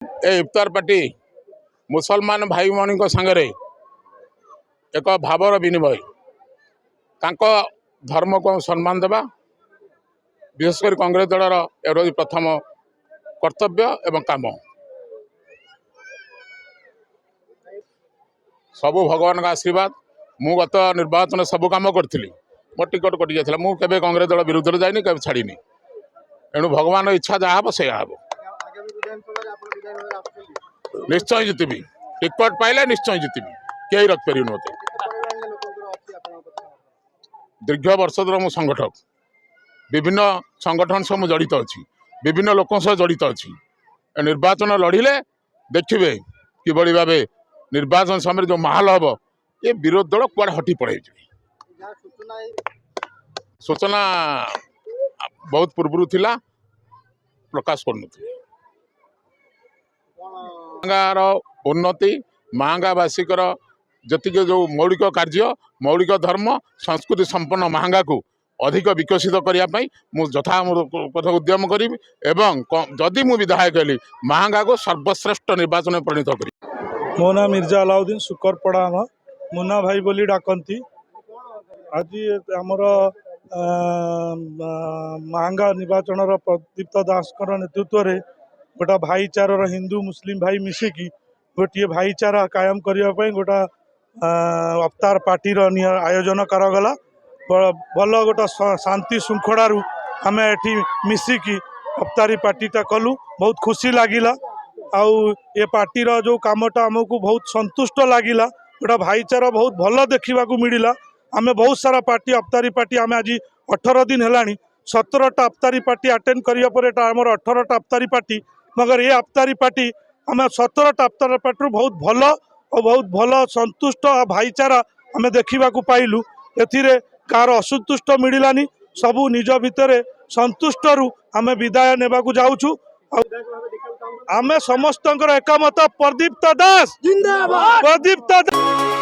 ए इफ्तार party मुसलमान भाई भाई सांगे एक भावर विनिमय धर्म को सम्मान देवा विशेषकर कांग्रेस दलर एवं प्रथम कर्तव्य एवं काम सबू भगवान का आशीर्वाद। मु गत निर्वाचन सबू काम करी मो टिकट कटि जाता मुझे कांग्रेस दल विरुद्ध जाइनी कभी छाड़ी एणु भगवान इच्छा जहाँ हम से हम निश्चय जितबी टिकट पाइले निश्चय जितबी कई रखिपर मत दीर्घ वर्ष धर मु संगठक विभिन्न संगठन सब जड़ित अच्छी विभिन्न लोक सह जड़ित अच्छी निर्वाचन लड़िले देखिए किभली भाव निर्वाचन समय जो माहौल हम ये विरोध दल कुआड़े हटी पड़े सूचना बहुत पूर्व थिला प्रकाश कर उन्नति महांगावासिकर जी जो मौलिक कार्य मौलिक धर्म संस्कृति संपन्न महांगा को अधिक विकसित करने यथा कथा उद्यम करी एवं जदि मु विधायक हेली महांगा को सर्वश्रेष्ठ निर्वाचन में परिणत करी। मो ना मिर्जा अलाउद्दीन सुकरपड़ा मुन्ना भाई बोली डाकती आज आमर महांगा निर्वाचन प्रदीप्त दास नेतृत्व में गोटा भाईचार हिंदू मुस्लिम भाई मिसिकी गोटे भाईचारा कायम करने गोटा अवतार पार्टी आयोजन करागला भल गोटा शांति श्रृंखलारू आम एटी मिसिकी अवतारी पार्टीटा कलु बहुत खुशी लगिला आउ ये पार्टीर जो कामटा आमको बहुत संतुष्ट लगिला गोटा भाईचारा बहुत भल देखा मिलला। आम बहुत सारा पार्टी अवतारी पार्टी आम आज 18 दिन है 17टा अवतारी पार्टी अटेंड करने आमर 18टा अवतारी पार्टी मगर ये अवतारी पार्टी आम 17टा अवतारी पार्टी बहुत भल और बहुत भल संतुष्ट भाईचारा आम देखा पाइलु ए कार असंतुष्ट मिललानी सबू निज भितर संतुष्ट आम विदाय नेबा जाऊँ आम समस्त एकमत प्रदीप्त दास जिंदाबाद प्रदीप्त दास।